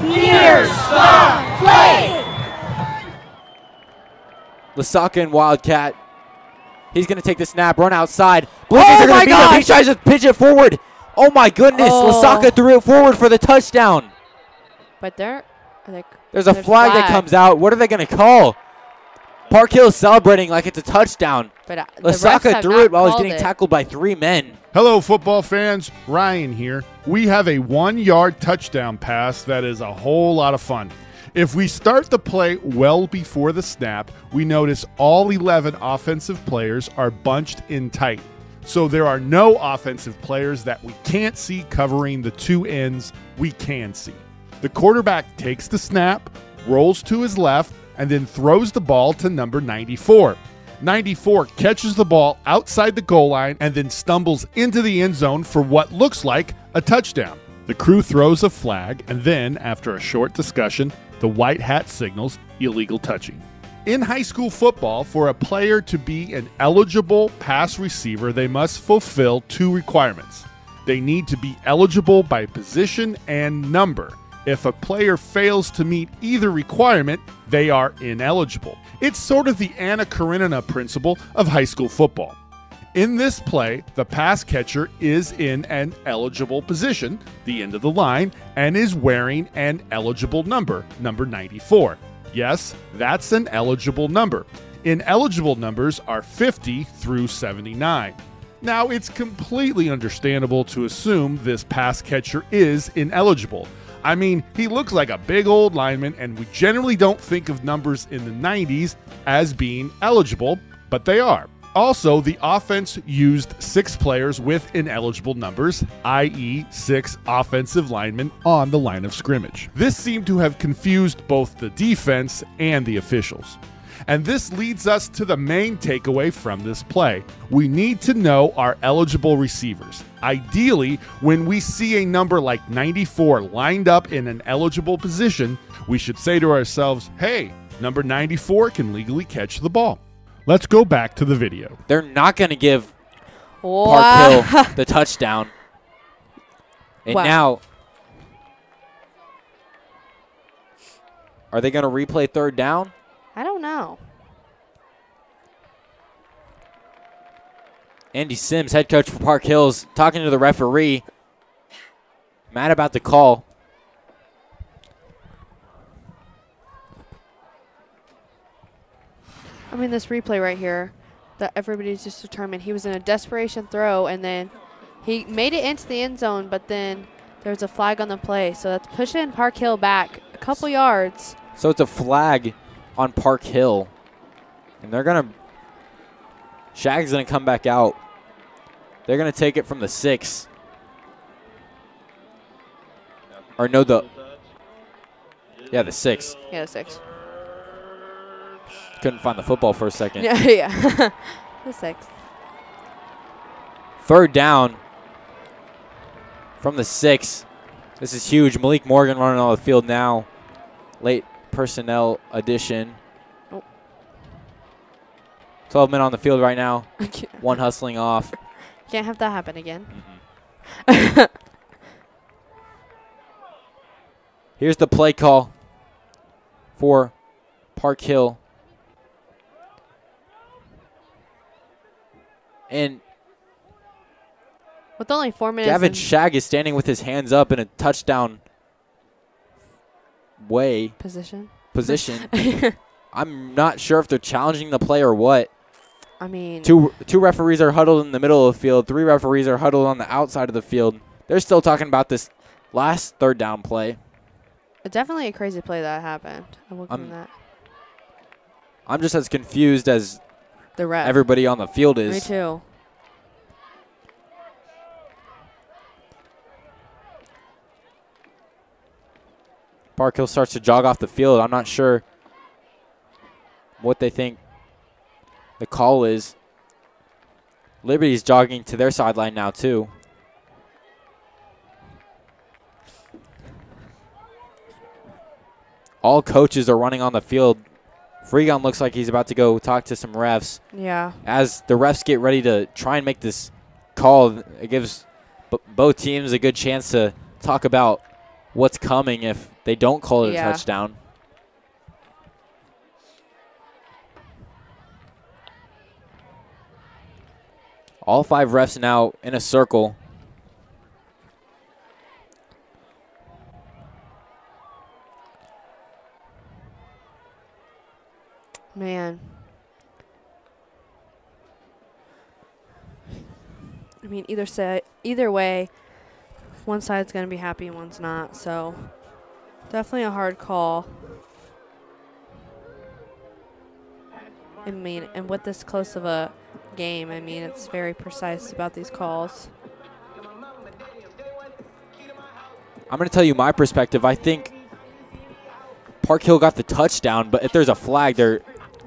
Here, stop, play! Lasaka and Wildcat. He's going to take the snap, run outside. Blue Jays are going to beat him. He tries to pitch it forward. Oh, my goodness. Lasaka threw it forward for the touchdown. But there's a flag that comes out. What are they going to call? Park Hill is celebrating like it's a touchdown. But Lasaka threw it while he's getting tackled by 3 men. Hello, football fans. Ryan here. We have a 1-yard touchdown pass that is a whole lot of fun. If we start the play well before the snap, we notice all 11 offensive players are bunched in tight. So there are no offensive players that we can't see covering the 2 ends we can see. The quarterback takes the snap, rolls to his left, and then throws the ball to number 94. 94 catches the ball outside the goal line and then stumbles into the end zone for what looks like a touchdown. The crew throws a flag, and then, after a short discussion, the white hat signals illegal touching. In high school football, for a player to be an eligible pass receiver, they must fulfill 2 requirements. They need to be eligible by position and number. If a player fails to meet either requirement, they are ineligible. It's sort of the Anna Karenina principle of high school football. In this play, the pass catcher is in an eligible position, the end of the line, and is wearing an eligible number, number 94. Yes, that's an eligible number. Ineligible numbers are 50 through 79. Now, it's completely understandable to assume this pass catcher is ineligible. I mean, he looks like a big old lineman, and we generally don't think of numbers in the 90s as being eligible, but they are. Also, the offense used 6 players with ineligible numbers, i.e. 6 offensive linemen on the line of scrimmage. This seemed to have confused both the defense and the officials. And this leads us to the main takeaway from this play. We need to know our eligible receivers. Ideally, when we see a number like 94 lined up in an eligible position, we should say to ourselves, hey, number 94 can legally catch the ball. Let's go back to the video. They're not going to give Park Hill the touchdown. And now, are they going to replay 3rd down? I don't know. Andy Sims, head coach for Park Hills, talking to the referee. Mad about the call. I mean, this replay right here, that everybody's just determined he was in a desperation throw, and then he made it into the end zone, but then there was a flag on the play. So that's pushing Park Hill back a couple yards. So it's a flag on Park Hill. And they're going to – Shag's going to come back out. They're going to take it from the 6. Or no, the – yeah, the 6. Yeah, the 6. Couldn't find the football for a second. Yeah. The 6. 3rd down from the 6. This is huge. Malik Morgan running on the field now. Late personnel addition. 12 men on the field right now. 1 hustling off. Can't have that happen again. Here's the play call for Park Hill. And with only 4 minutes. Gavin Shag is standing with his hands up in a touchdown position. I'm not sure if they're challenging the play or what. I mean, two referees are huddled in the middle of the field. 3 referees are huddled on the outside of the field. They're still talking about this last 3rd down play. Definitely a crazy play that happened. I will give them that. I'm just as confused as the ref. Everybody on the field is. Me too. Park Hill starts to jog off the field. I'm not sure what they think the call is. Liberty's jogging to their sideline now, too. All coaches are running on the field. Freegon looks like he's about to go talk to some refs. Yeah. As the refs get ready to try and make this call, it gives both teams a good chance to talk about what's coming if They don't call it a touchdown. All 5 refs now in a circle. Man. I mean, either way, one side's going to be happy and one's not. So definitely a hard call. I mean, and with this close of a game, I mean, it's very precise about these calls. I'm going to tell you my perspective. I think Park Hill got the touchdown, but if there's a flag, they're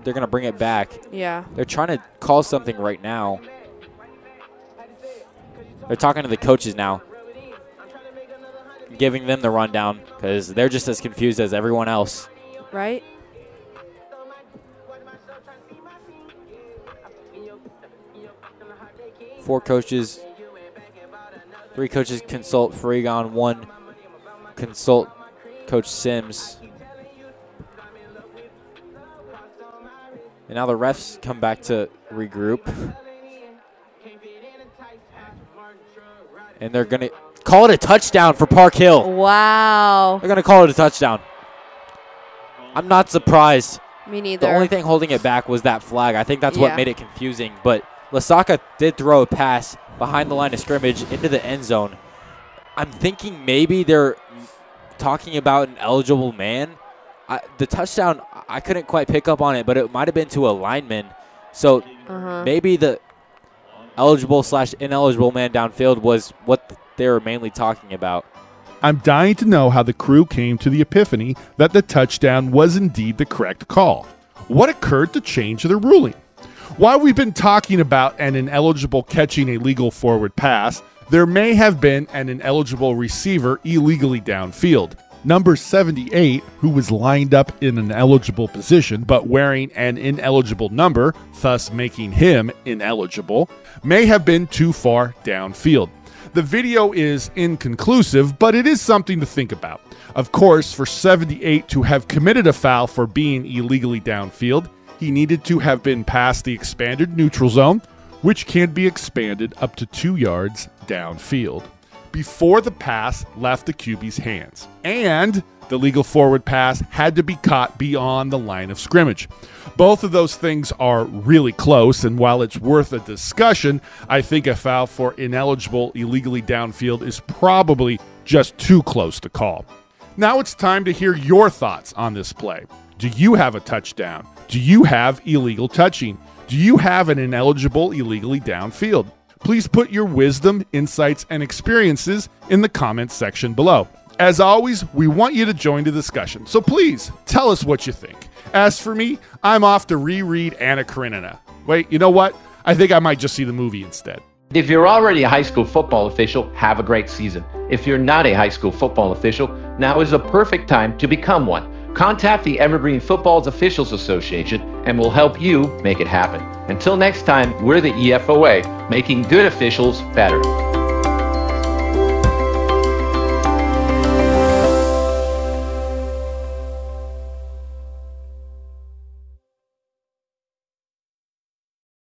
going to bring it back. Yeah. They're trying to call something right now. They're talking to the coaches now, giving them the rundown because they're just as confused as everyone else. Right? Four coaches, 3 coaches consult Freegon, 1 consult Coach Sims. And now the refs come back to regroup. And they're going to call it a touchdown for Park Hill. Wow. They're going to call it a touchdown. I'm not surprised. Me neither. The only thing holding it back was that flag. I think that's what made it confusing. But Lasaka did throw a pass behind the line of scrimmage into the end zone. I'm thinking maybe they're talking about an eligible man. The touchdown, I couldn't quite pick up on it, but it might have been to a lineman. So maybe the eligible/ineligible man downfield was what they were mainly talking about. I'm dying to know how the crew came to the epiphany that the touchdown was indeed the correct call. What occurred to change the ruling? While we've been talking about an ineligible catching a legal forward pass, there may have been an ineligible receiver illegally downfield. Number 78, who was lined up in an eligible position but wearing an ineligible number, thus making him ineligible, may have been too far downfield. The video is inconclusive, but it is something to think about. Of course, for 78 to have committed a foul for being illegally downfield, he needed to have been past the expanded neutral zone, which can be expanded up to 2 yards downfield, before the pass left the QB's hands. And the legal forward pass had to be caught beyond the line of scrimmage. Both of those things are really close, and while it's worth a discussion, I think a foul for ineligible illegally downfield is probably just too close to call. Now it's time to hear your thoughts on this play. Do you have a touchdown? Do you have illegal touching? Do you have an ineligible illegally downfield? Please put your wisdom, insights, and experiences in the comments section below. As always, we want you to join the discussion, so please tell us what you think. As for me, I'm off to reread Anna Karenina. Wait, you know what? I think I might just see the movie instead. If you're already a high school football official, have a great season. If you're not a high school football official, now is a perfect time to become one. Contact the Evergreen Football's Officials Association and we'll help you make it happen. Until next time, we're the EFOA, making good officials better.